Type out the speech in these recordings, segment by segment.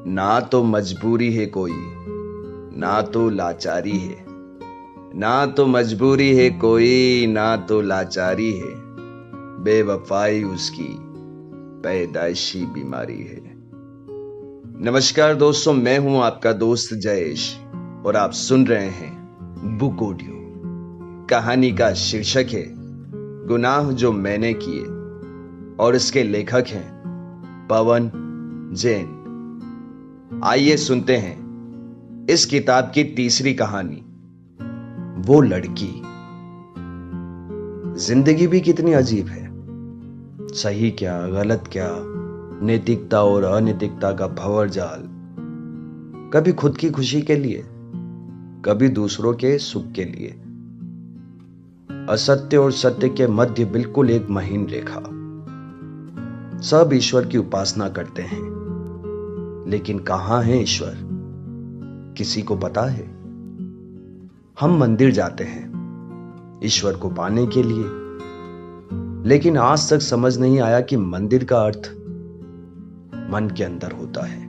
ना तो मजबूरी है कोई, ना तो लाचारी है। ना तो मजबूरी है कोई, ना तो लाचारी है। बेवफाई उसकी पैदाइशी बीमारी है। नमस्कार दोस्तों, मैं हूं आपका दोस्त जयेश और आप सुन रहे हैं बुक ऑडियो। कहानी का शीर्षक है गुनाह जो मैंने किए और इसके लेखक हैं पवन जैन। आइए सुनते हैं इस किताब की तीसरी कहानी, वो लड़की। जिंदगी भी कितनी अजीब है। सही क्या गलत क्या, नैतिकता और अनैतिकता का भंवर जाल। कभी खुद की खुशी के लिए, कभी दूसरों के सुख के लिए। असत्य और सत्य के मध्य बिल्कुल एक महीन रेखा। सब ईश्वर की उपासना करते हैं, लेकिन कहां है ईश्वर, किसी को पता है? हम मंदिर जाते हैं ईश्वर को पाने के लिए, लेकिन आज तक समझ नहीं आया कि मंदिर का अर्थ मन के अंदर होता है।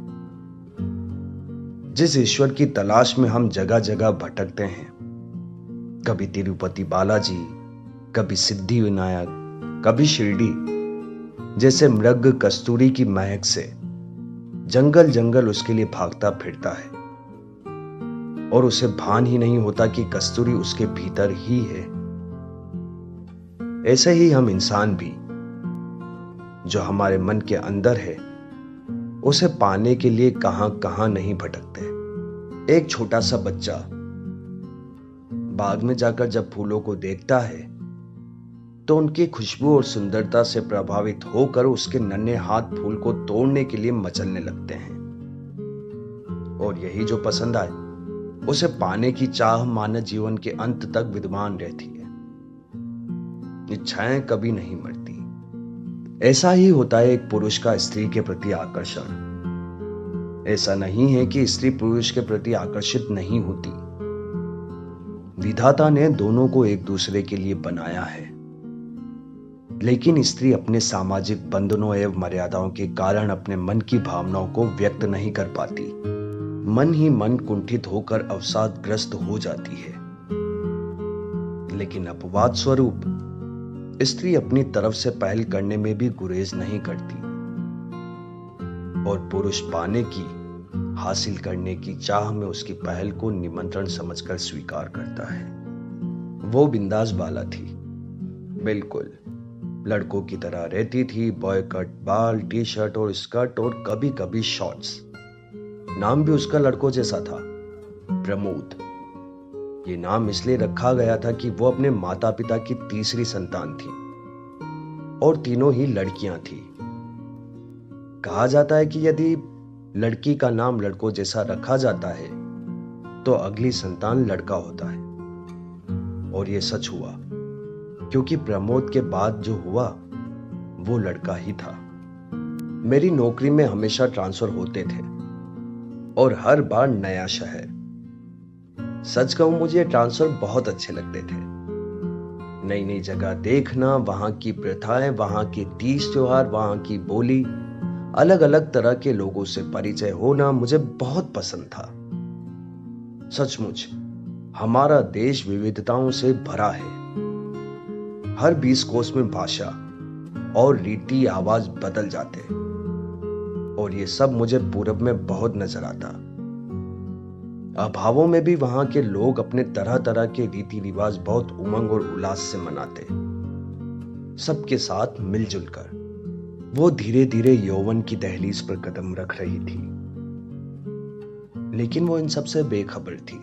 जिस ईश्वर की तलाश में हम जगह जगह भटकते हैं, कभी तिरुपति बालाजी, कभी सिद्धि विनायक, कभी शिरडी, जैसे मृग कस्तूरी की महक से जंगल जंगल उसके लिए भागता फिरता है और उसे भान ही नहीं होता कि कस्तूरी उसके भीतर ही है। ऐसे ही हम इंसान भी, जो हमारे मन के अंदर है, उसे पाने के लिए कहां कहां नहीं भटकते। एक छोटा सा बच्चा बाग में जाकर जब फूलों को देखता है तो उनकी खुशबू और सुंदरता से प्रभावित होकर उसके नन्हे हाथ फूल को तोड़ने के लिए मचलने लगते हैं। और यही जो पसंद आए उसे पाने की चाह मानव जीवन के अंत तक विद्यमान रहती है। इच्छाएं कभी नहीं मरती। ऐसा ही होता है एक पुरुष का स्त्री के प्रति आकर्षण। ऐसा नहीं है कि स्त्री पुरुष के प्रति आकर्षित नहीं होती। विधाता ने दोनों को एक दूसरे के लिए बनाया है, लेकिन स्त्री अपने सामाजिक बंधनों एवं मर्यादाओं के कारण अपने मन की भावनाओं को व्यक्त नहीं कर पाती। मन ही मन कुंठित होकर अवसादग्रस्त हो जाती है। लेकिन अपवाद स्वरूप स्त्री अपनी तरफ से पहल करने में भी गुरेज नहीं करती और पुरुष पाने की, हासिल करने की चाह में उसकी पहल को निमंत्रण समझकर स्वीकार करता है। वो बिंदास बाला थी, बिल्कुल लड़कों की तरह रहती थी। बॉय कट बाल, टी शर्ट और स्कर्ट और कभी कभी शॉर्ट्स। नाम भी उसका लड़कों जैसा था, प्रमोद। ये नाम इसलिए रखा गया था कि वो अपने माता पिता की तीसरी संतान थी और तीनों ही लड़कियां थी। कहा जाता है कि यदि लड़की का नाम लड़कों जैसा रखा जाता है तो अगली संतान लड़का होता है। और ये सच हुआ, क्योंकि प्रमोद के बाद जो हुआ वो लड़का ही था। मेरी नौकरी में हमेशा ट्रांसफर होते थे और हर बार नया शहर। सच कहूं, मुझे ट्रांसफर बहुत अच्छे लगते थे। नई नई जगह देखना, वहां की प्रथाएं, वहां के तीज त्योहार, वहां की बोली, अलग अलग तरह के लोगों से परिचय होना मुझे बहुत पसंद था। सचमुच हमारा देश विविधताओं से भरा है। हर 20 कोस में भाषा और रीति आवाज बदल जाते, और ये सब मुझे पूरब में बहुत नजर आता। अभावों में भी वहां के लोग अपने तरह तरह के रीति रिवाज बहुत उमंग और उल्लास से मनाते, सबके साथ मिलजुल कर। वो धीरे धीरे यौवन की दहलीज पर कदम रख रही थी, लेकिन वो इन सबसे बेखबर थी।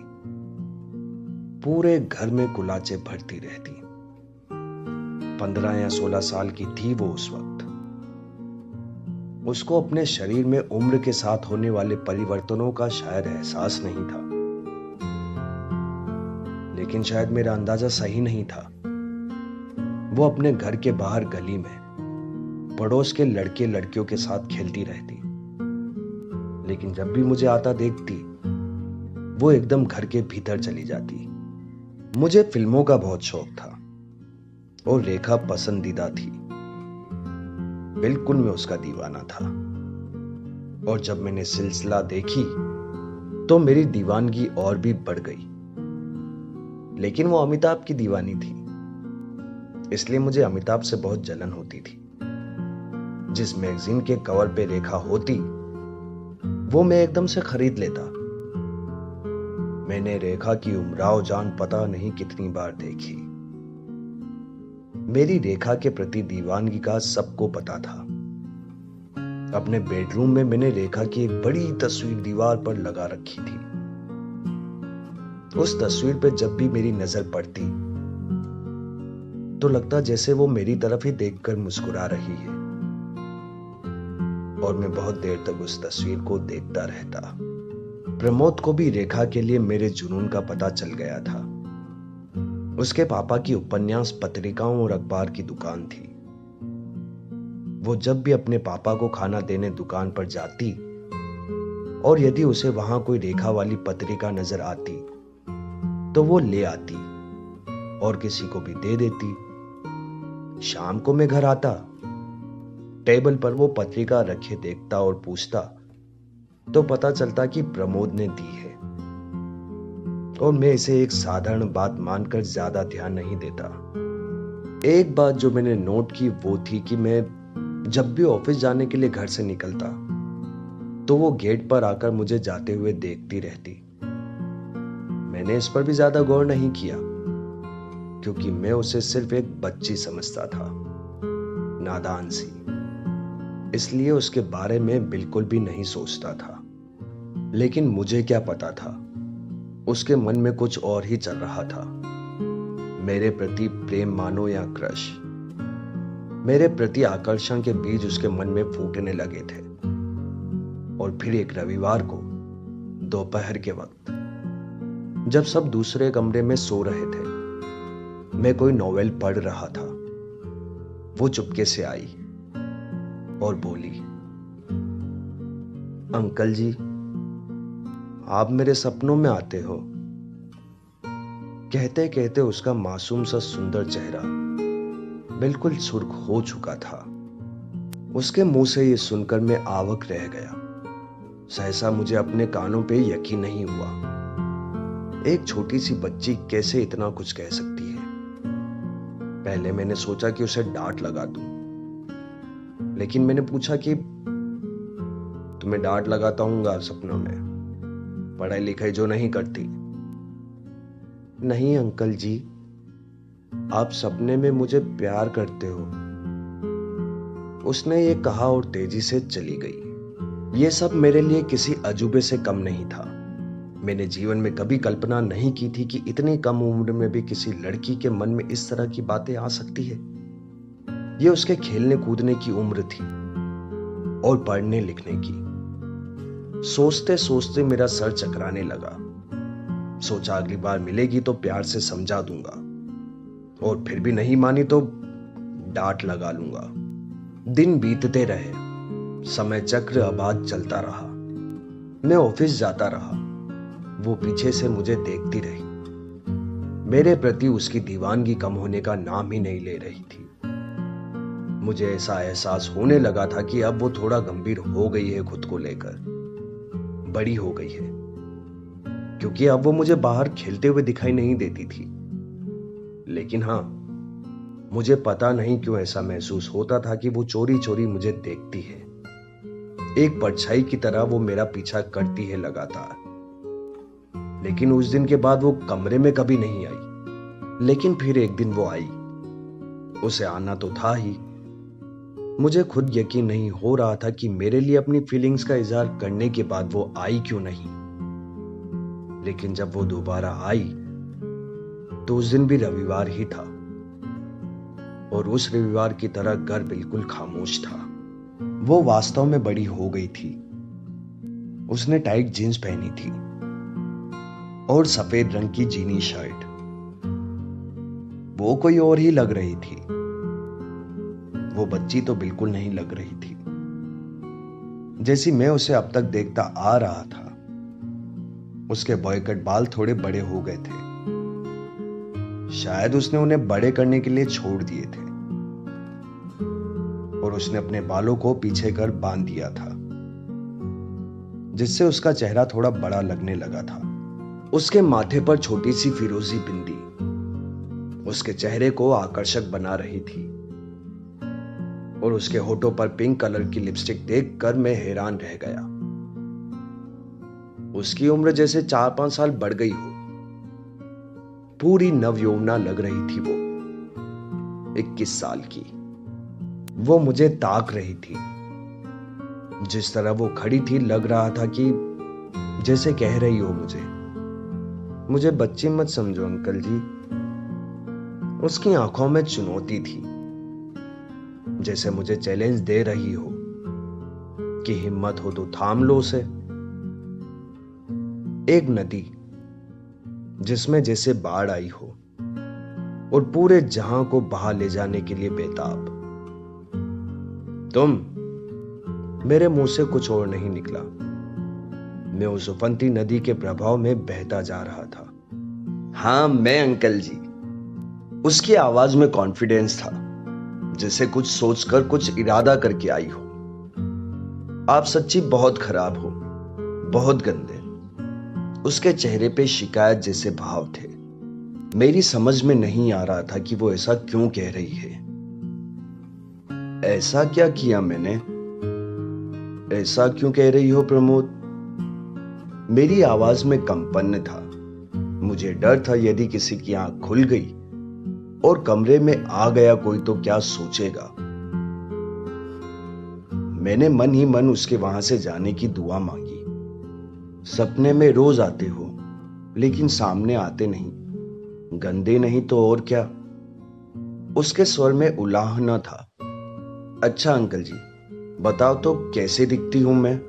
पूरे घर में गुलाचे भरती रहती। 15 या 16 साल की थी वो उस वक्त। उसको अपने शरीर में उम्र के साथ होने वाले परिवर्तनों का शायद एहसास नहीं था, लेकिन शायद मेरा अंदाजा सही नहीं था। वो अपने घर के बाहर गली में पड़ोस के लड़के लड़कियों के साथ खेलती रहती, लेकिन जब भी मुझे आता देखती, वो एकदम घर के भीतर चली जाती। मुझे फिल्मों का बहुत शौक था और रेखा पसंदीदा थी। बिल्कुल मैं उसका दीवाना था। और जब मैंने सिलसिला देखी तो मेरी दीवानगी और भी बढ़ गई। लेकिन वो अमिताभ की दीवानी थी, इसलिए मुझे अमिताभ से बहुत जलन होती थी। जिस मैगजीन के कवर पे रेखा होती वो मैं एकदम से खरीद लेता। मैंने रेखा की उमराव जान पता नहीं कितनी बार देखी। मेरी रेखा के प्रति दीवानगी का सबको पता था। अपने बेडरूम में मैंने रेखा की एक बड़ी तस्वीर दीवार पर लगा रखी थी। उस तस्वीर पे जब भी मेरी नजर पड़ती तो लगता जैसे वो मेरी तरफ ही देखकर मुस्कुरा रही है, और मैं बहुत देर तक उस तस्वीर को देखता रहता। प्रमोद को भी रेखा के लिए मेरे जुनून का पता चल गया था। उसके पापा की उपन्यास पत्रिकाओं और अखबार की दुकान थी। वो जब भी अपने पापा को खाना देने दुकान पर जाती और यदि उसे वहां कोई रेखा वाली पत्रिका नजर आती तो वो ले आती और किसी को भी दे देती। शाम को मैं घर आता, टेबल पर वो पत्रिका रखे देखता और पूछता तो पता चलता कि प्रमोद ने दी है, और मैं इसे एक साधारण बात मानकर ज्यादा ध्यान नहीं देता। एक बात जो मैंने नोट की वो थी कि मैं जब भी ऑफिस जाने के लिए घर से निकलता तो वो गेट पर आकर मुझे जाते हुए देखती रहती। मैंने इस पर भी ज्यादा गौर नहीं किया, क्योंकि मैं उसे सिर्फ एक बच्ची समझता था, नादान सी। इसलिए उसके बारे में बिल्कुल भी नहीं सोचता था। लेकिन मुझे क्या पता था, उसके मन में कुछ और ही चल रहा था। मेरे प्रति प्रेम मानो या क्रश, मेरे प्रति आकर्षण के बीज उसके मन में फूटने लगे थे। और फिर एक रविवार को दोपहर के वक्त, जब सब दूसरे कमरे में सो रहे थे, मैं कोई नॉवेल पढ़ रहा था, वो चुपके से आई और बोली, अंकल जी, आप मेरे सपनों में आते हो। कहते कहते उसका मासूम सा सुंदर चेहरा बिल्कुल सुर्ख हो चुका था। उसके मुंह से ये सुनकर मैं आवाक रह गया। सहसा मुझे अपने कानों पे यकीन नहीं हुआ। एक छोटी सी बच्ची कैसे इतना कुछ कह सकती है। पहले मैंने सोचा कि उसे डांट लगा दूं, लेकिन मैंने पूछा कि तुम्हें डांट लगाता हूंगा सपनों में, पढ़ाई लिखाई जो नहीं करती। नहीं अंकल जी, आप सपने में मुझे प्यार करते हो, उसने ये कहा और तेजी से चली गई। ये सब मेरे लिए किसी अजूबे से कम नहीं था। मैंने जीवन में कभी कल्पना नहीं की थी कि इतनी कम उम्र में भी किसी लड़की के मन में इस तरह की बातें आ सकती है। ये उसके खेलने कूदने की उम्र थी और पढ़ने लिखने की। सोचते सोचते मेरा सर चकराने लगा। सोचा अगली बार मिलेगी तो प्यार से समझा दूंगा, और फिर भी नहीं मानी तो डांट लगा लूंगा। दिन बीतते रहे, समय चक्र आबाद चलता रहा। मैं ऑफिस जाता रहा, वो पीछे से मुझे देखती रही। मेरे प्रति उसकी दीवानगी कम होने का नाम ही नहीं ले रही थी। मुझे ऐसा एहसास होने लगा था कि अब वो थोड़ा गंभीर हो गई है, खुद को लेकर बड़ी हो गई है, क्योंकि अब वो मुझे बाहर खेलते हुए दिखाई नहीं देती थी। लेकिन हां, मुझे पता नहीं क्यों ऐसा महसूस होता था कि वो चोरी चोरी मुझे देखती है। एक परछाई की तरह वो मेरा पीछा करती है लगातार। लेकिन उस दिन के बाद वो कमरे में कभी नहीं आई। लेकिन फिर एक दिन वो आई। उसे आना तो था ही। मुझे खुद यकीन नहीं हो रहा था कि मेरे लिए अपनी फीलिंग्स का इजहार करने के बाद वो आई क्यों नहीं। लेकिन जब वो दोबारा आई तो उस दिन भी रविवार ही था, और उस रविवार की तरह घर बिल्कुल खामोश था। वो वास्तव में बड़ी हो गई थी। उसने टाइट जींस पहनी थी और सफेद रंग की जीनी शर्ट। वो कोई और ही लग रही थी। वो बच्ची तो बिल्कुल नहीं लग रही थी, जैसी मैं उसे अब तक देखता आ रहा था। उसके बॉय कट बाल थोड़े बड़े हो गए थे। शायद उसने उन्हें बड़े करने के लिए छोड़ दिए थे, और उसने अपने बालों को पीछे कर बांध दिया था। जिससे उसका चेहरा थोड़ा बड़ा लगने लगा था। उसके माथे पर छोटी सी फिरोजी बिंदी उसके चेहरे को आकर्षक बना रही थी और उसके होठों पर पिंक कलर की लिपस्टिक देखकर मैं हैरान रह गया। उसकी उम्र जैसे 4-5 साल बढ़ गई हो। पूरी नवयौवना लग रही थी वो, 21 साल की। वो मुझे ताक रही थी। जिस तरह वो खड़ी थी लग रहा था कि जैसे कह रही हो मुझे बच्ची मत समझो अंकल जी। उसकी आंखों में चुनौती थी, जैसे मुझे चैलेंज दे रही हो कि हिम्मत हो तो थाम लो उसे। एक नदी जिसमें जैसे बाढ़ आई हो और पूरे जहां को बहा ले जाने के लिए बेताब। तुम, मेरे मुंह से कुछ और नहीं निकला। मैं उस उफनती नदी के प्रभाव में बहता जा रहा था। हाँ, मैं अंकल जी। उसकी आवाज में कॉन्फिडेंस था, जैसे कुछ सोचकर कुछ इरादा करके आई हो। आप सच्ची बहुत खराब हो, बहुत गंदे। उसके चेहरे पे शिकायत जैसे भाव थे। मेरी समझ में नहीं आ रहा था कि वो ऐसा क्यों कह रही है। ऐसा क्या किया मैंने? ऐसा क्यों कह रही हो प्रमोद? मेरी आवाज में कंपन था। मुझे डर था यदि किसी की आंख खुल गई और कमरे में आ गया कोई तो क्या सोचेगा। मैंने मन ही मन उसके वहां से जाने की दुआ मांगी। सपने में रोज आते हो, लेकिन सामने आते नहीं। गंदे नहीं तो और क्या। उसके स्वर में उलाहना था। अच्छा अंकल जी, बताओ तो कैसे दिखती हूं मैं?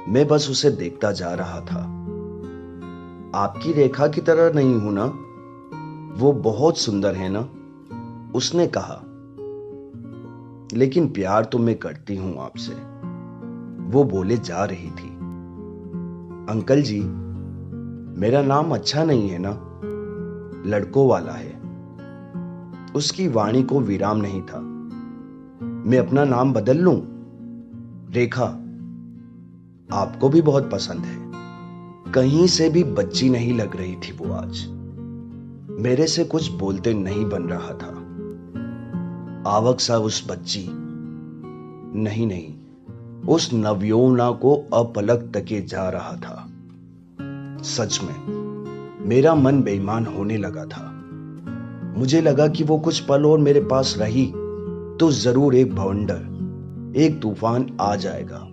मैं बस उसे देखता जा रहा था। आपकी रेखा की तरह नहीं हूं ना? वो बहुत सुंदर है ना? उसने कहा। लेकिन प्यार तो मैं करती हूं आपसे, वो बोले जा रही थी। अंकल जी, मेरा नाम अच्छा नहीं है ना? लड़कों वाला है। उसकी वाणी को विराम नहीं था। मैं अपना नाम बदल लूं? रेखा आपको भी बहुत पसंद है। कहीं से भी बच्ची नहीं लग रही थी वो आज। मेरे से कुछ बोलते नहीं बन रहा था। आवक सा उस बच्ची, नहीं, उस नवयौवना को अपलक तके जा रहा था। सच में मेरा मन बेईमान होने लगा था। मुझे लगा कि वो कुछ पल और मेरे पास रही तो जरूर एक भवंडर, एक तूफान आ जाएगा।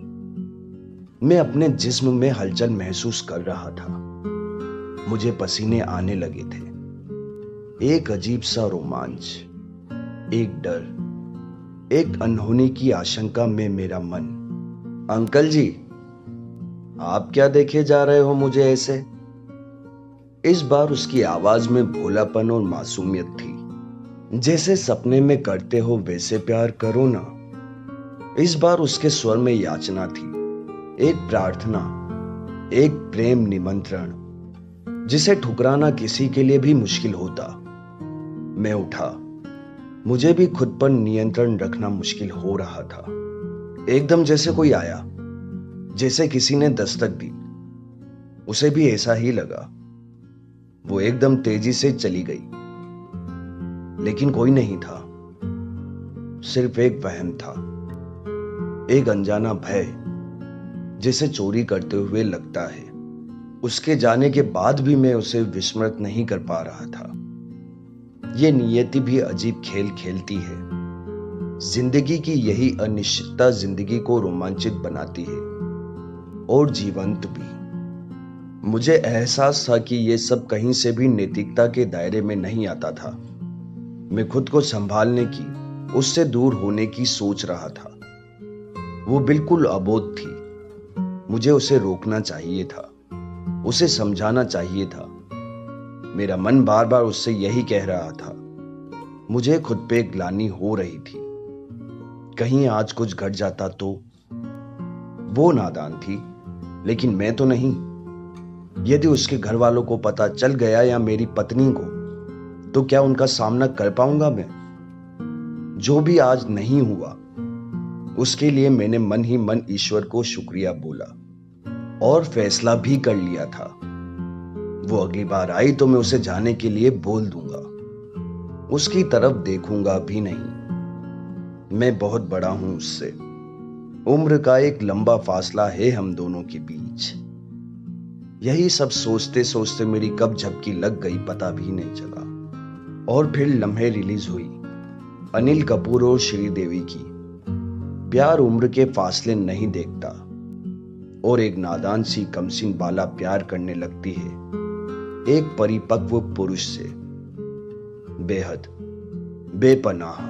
मैं अपने जिस्म में हलचल महसूस कर रहा था। मुझे पसीने आने लगे थे। एक अजीब सा रोमांच, एक डर, एक अनहोनी की आशंका में मेरा मन। अंकल जी, आप क्या देखे जा रहे हो मुझे ऐसे? इस बार उसकी आवाज में भोलापन और मासूमियत थी। जैसे सपने में करते हो वैसे प्यार करो ना। इस बार उसके स्वर में याचना थी, एक प्रार्थना, एक प्रेम निमंत्रण, जिसे ठुकराना किसी के लिए भी मुश्किल होता। मैं उठा। मुझे भी खुद पर नियंत्रण रखना मुश्किल हो रहा था। एकदम जैसे कोई आया, जैसे किसी ने दस्तक दी। उसे भी ऐसा ही लगा। वो एकदम तेजी से चली गई, लेकिन कोई नहीं था। सिर्फ एक वहम था, एक अनजाना भय, जिसे चोरी करते हुए लगता है। उसके जाने के बाद भी मैं उसे विस्मृत नहीं कर पा रहा था। ये नियति भी अजीब खेल खेलती है। जिंदगी की यही अनिश्चितता जिंदगी को रोमांचित बनाती है और जीवंत भी। मुझे एहसास था कि यह सब कहीं से भी नैतिकता के दायरे में नहीं आता था। मैं खुद को संभालने की, उससे दूर होने की सोच रहा था। वो बिल्कुल अबोध थी। मुझे उसे रोकना चाहिए था, उसे समझाना चाहिए था। मेरा मन बार बार उससे यही कह रहा था। मुझे खुद पे ग्लानि हो रही थी। कहीं आज कुछ घट जाता तो। वो नादान थी, लेकिन मैं तो नहीं। यदि उसके घर वालों को पता चल गया या मेरी पत्नी को, तो क्या उनका सामना कर पाऊंगा मैं? जो भी आज नहीं हुआ, उसके लिए मैंने मन ही मन ईश्वर को शुक्रिया बोला। और फैसला भी कर लिया था। वो अगली बार आई तो मैं उसे जाने के लिए बोल दूंगा, उसकी तरफ देखूंगा भी नहीं। मैं बहुत बड़ा हूं उससे, उम्र का एक लंबा फासला है हम दोनों के बीच। यही सब सोचते सोचते मेरी कब झपकी लग गई पता भी नहीं चला। और फिर लम्हे रिलीज हुई अनिल कपूर और श्रीदेवी की। प्यार उम्र के फासले नहीं देखता, और एक नादान सी कमसिन बाला प्यार करने लगती है एक परिपक्व पुरुष से, बेहद बेपनाह,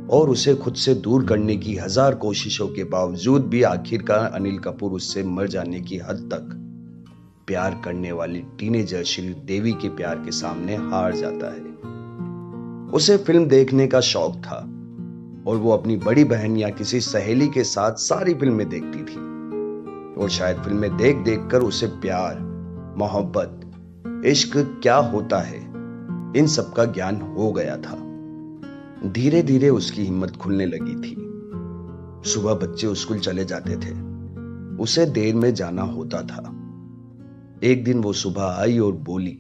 और उसे खुद से दूर करने की 1000 कोशिशों के बावजूद भी आखिरकार अनिल कपूर उससे मर जाने की हद तक प्यार करने वाली टीनेजर श्रीदेवी के प्यार के सामने हार जाता है। उसे फिल्म देखने का शौक था, और वो अपनी बड़ी बहन या किसी सहेली के साथ सारी फिल्में देखती थी, और शायद फिल्में देख देख कर उसे प्यार, मोहब्बत, इश्क क्या होता है इन सब का ज्ञान हो गया था। धीरे धीरे उसकी हिम्मत खुलने लगी थी। सुबह बच्चे स्कूल चले जाते थे, उसे देर में जाना होता था। एक दिन वो सुबह आई और बोली,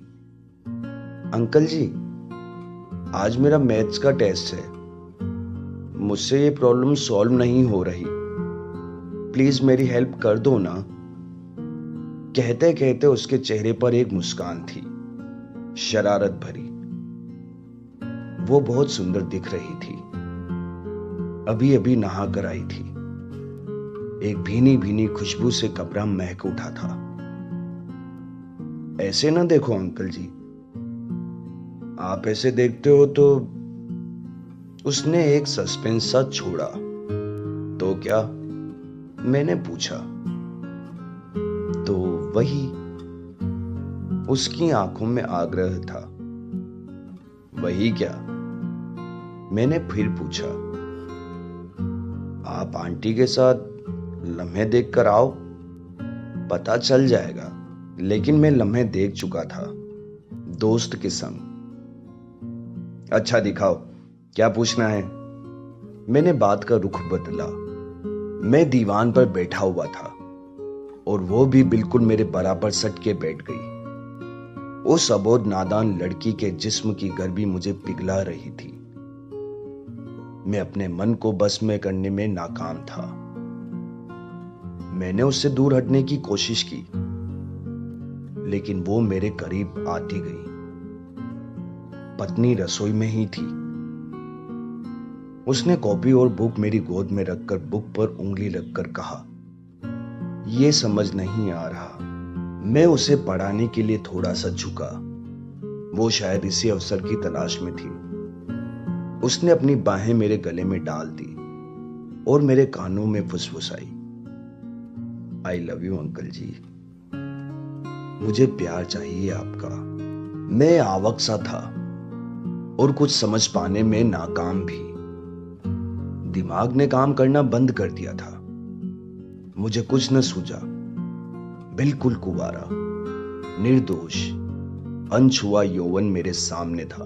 अंकल जी, आज मेरा मैथ्स का टेस्ट है, मुझसे ये प्रॉब्लम सॉल्व नहीं हो रही, प्लीज मेरी हेल्प कर दो ना। कहते कहते उसके चेहरे पर एक मुस्कान थी, शरारत भरी। वो बहुत सुंदर दिख रही थी, अभी अभी नहा कर आई थी। एक भीनी भीनी खुशबू से कमरा महक उठा था। ऐसे ना देखो अंकल जी, आप ऐसे देखते हो तो। उसने एक सस्पेंस सा छोड़ा। तो क्या, मैंने पूछा। तो वही, उसकी आंखों में आग्रह था। वही क्या, मैंने फिर पूछा। आप आंटी के साथ लम्हे देख कर आओ, पता चल जाएगा। लेकिन मैं लम्हे देख चुका था, दोस्त के संग। अच्छा दिखाओ, क्या पूछना है? मैंने बात का रुख बदला। मैं दीवान पर बैठा हुआ था, और वो भी बिल्कुल मेरे बराबर सट के बैठ गई। उस अबोध नादान लड़की के जिस्म की गर्मी मुझे पिघला रही थी। मैं अपने मन को बस में करने में नाकाम था। मैंने उससे दूर हटने की कोशिश की, लेकिन वो मेरे करीब आती गई। पत्नी रसोई में ही थी। उसने कॉपी और बुक मेरी गोद में रखकर बुक पर उंगली रखकर कहा, यह समझ नहीं आ रहा। मैं उसे पढ़ाने के लिए थोड़ा सा झुका। वो शायद इसी अवसर की तलाश में थी। उसने अपनी बाहें मेरे गले में डाल दी और मेरे कानों में फुसफुसाई, आई लव यू अंकल जी, मुझे प्यार चाहिए आपका। मैं आवक सा था और कुछ समझ पाने में नाकाम भी। दिमाग ने काम करना बंद कर दिया था। मुझे कुछ न सूझा। बिल्कुल कुंवारा, निर्दोष, अनछुआ यौवन मेरे सामने था।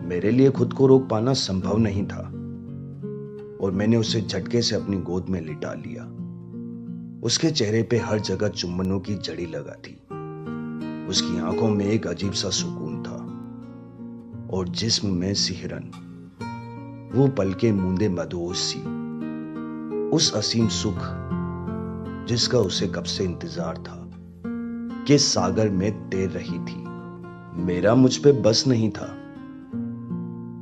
मेरे लिए खुद को रोक पाना संभव नहीं था, और मैंने उसे झटके से अपनी गोद में लिटा लिया। उसके चेहरे पे हर जगह चुंबनों की जड़ी लगा थी। उसकी आंखों में एक अजीब सा सुकून था, और जिस्म में सिहरन। वो पलके मूंदे मदहोश सी, उस असीम सुख जिसका उसे कब से इंतजार था, के सागर में तैर रही थी। मेरा मुझ पे बस नहीं था।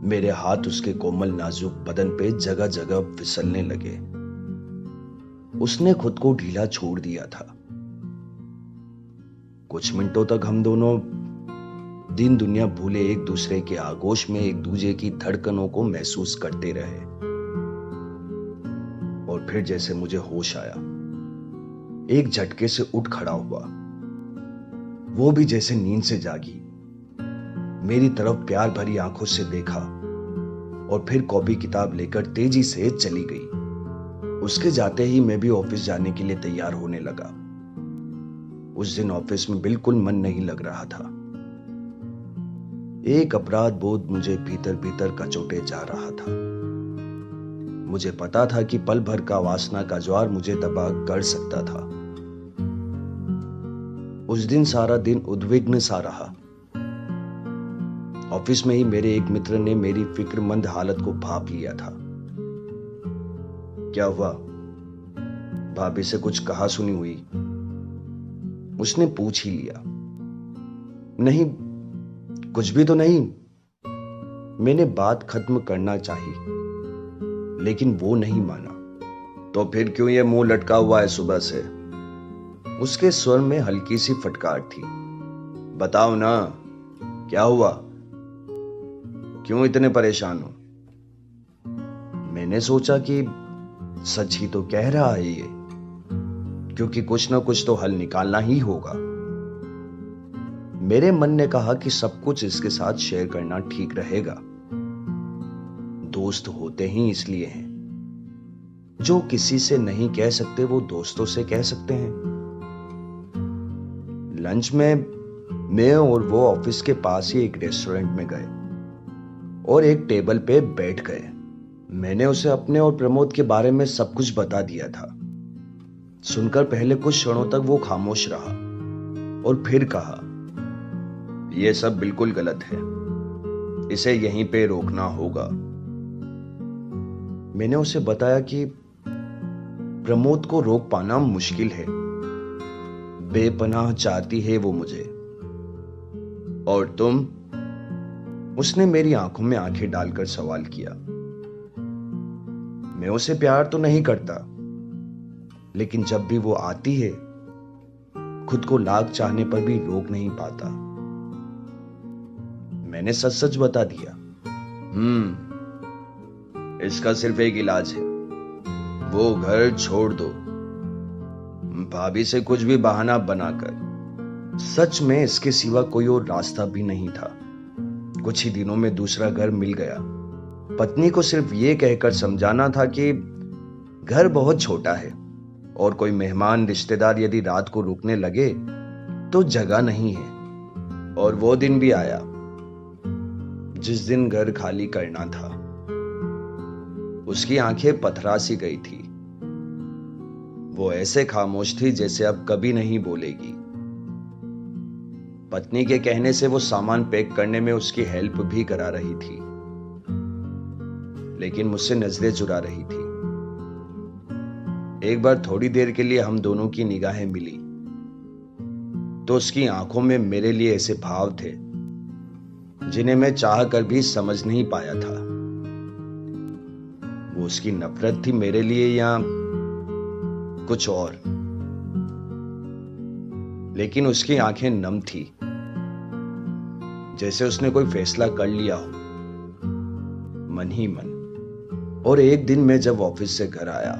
मेरे हाथ उसके कोमल नाजुक बदन पे जगह जगह फिसलने लगे। उसने खुद को ढीला छोड़ दिया था। कुछ मिनटों तक हम दोनों दिन दुनिया भूले एक दूसरे के आगोश में एक दूसरे की धड़कनों को महसूस करते रहे। और फिर जैसे मुझे होश आया, एक झटके से उठ खड़ा हुआ। वो भी जैसे नींद से जागी, मेरी तरफ प्यार भरी आंखों से देखा, और फिर कॉपी किताब लेकर तेजी से चली गई। उसके जाते ही मैं भी ऑफिस जाने के लिए तैयार होने लगा। उस दिन ऑफिस में बिल्कुल मन नहीं लग रहा था। एक अपराध बोध मुझे भीतर भीतर कचोटे जा रहा था। मुझे पता था कि पल भर का वासना का ज्वार मुझे तबाह कर सकता था। उस दिन सारा दिन उद्विग्न सा रहा। ऑफिस में ही मेरे एक मित्र ने मेरी फिक्रमंद हालत को भांप लिया था। क्या हुआ? भाभी से कुछ कहा सुनी हुई? उसने पूछ ही लिया। नहीं, कुछ भी तो नहीं। मैंने बात खत्म करना चाही, लेकिन वो नहीं माना। तो फिर क्यों ये मुंह लटका हुआ है सुबह से? उसके स्वर में हल्की सी फटकार थी। बताओ ना, क्या हुआ? क्यों इतने परेशान हो? मैंने सोचा कि सच ही तो कह रहा है ये, क्योंकि कुछ ना कुछ तो हल निकालना ही होगा। मेरे मन ने कहा कि सब कुछ इसके साथ शेयर करना ठीक रहेगा। दोस्त होते ही इसलिए हैं। जो किसी से नहीं कह सकते वो दोस्तों से कह सकते हैं। लंच में मैं और वो ऑफिस के पास ही एक रेस्टोरेंट में गए और एक टेबल पे बैठ गए। मैंने उसे अपने और प्रमोद के बारे में सब कुछ बता दिया था। सुनकर पहले कुछ क्षणों तक वो खामोश रहा और फिर कहा, यह सब बिल्कुल गलत है, इसे यहीं पे रोकना होगा। मैंने उसे बताया कि प्रमोद को रोक पाना मुश्किल है। बेपनाह चाहती है वो मुझे। और तुम? उसने मेरी आंखों में आंखें डालकर सवाल किया। मैं उसे प्यार तो नहीं करता, लेकिन जब भी वो आती है, खुद को लाख चाहने पर भी रोक नहीं पाता। मैंने सच सच बता दिया। इसका सिर्फ एक इलाज है, वो घर छोड़ दो, भाभी से कुछ भी बहाना बनाकर। सच में इसके सिवा कोई और रास्ता भी नहीं था। कुछ ही दिनों में दूसरा घर मिल गया। पत्नी को सिर्फ ये कहकर समझाना था कि घर बहुत छोटा है और कोई मेहमान रिश्तेदार यदि रात को रुकने लगे तो जगह नहीं है। और वो दिन भी आया जिस दिन घर खाली करना था। उसकी आंखें पथरा सी गई थी। वो ऐसे खामोश थी जैसे अब कभी नहीं बोलेगी। पत्नी के कहने से वो सामान पैक करने में उसकी हेल्प भी करा रही थी, लेकिन मुझसे नजरें चुरा रही थी। एक बार थोड़ी देर के लिए हम दोनों की निगाहें मिली तो उसकी आंखों में मेरे लिए ऐसे भाव थे जिन्हें मैं चाह कर भी समझ नहीं पाया था। वो उसकी नफरत थी मेरे लिए या कुछ और। लेकिन उसकी आंखें नम थी, जैसे उसने कोई फैसला कर लिया हो, मन ही मन। और एक दिन मैं जब ऑफिस से घर आया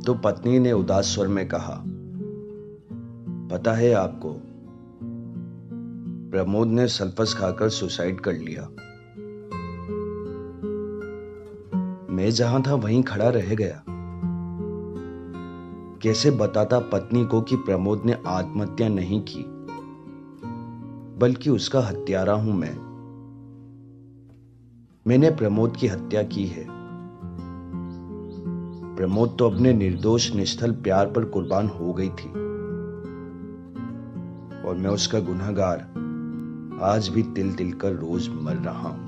तो पत्नी ने उदास स्वर में कहा, पता है आपको, प्रमोद ने सल्फस खाकर सुसाइड कर लिया। मैं जहां था वहीं खड़ा रह गया। कैसे बताता पत्नी को कि प्रमोद ने आत्महत्या नहीं की, बल्कि उसका हत्यारा हूं मैं। मैंने प्रमोद की हत्या की है। प्रमोद तो अपने निर्दोष निश्चल प्यार पर कुर्बान हो गई थी और मैं उसका गुनहगार आज भी तिल तिल कर रोज मर रहा हूं।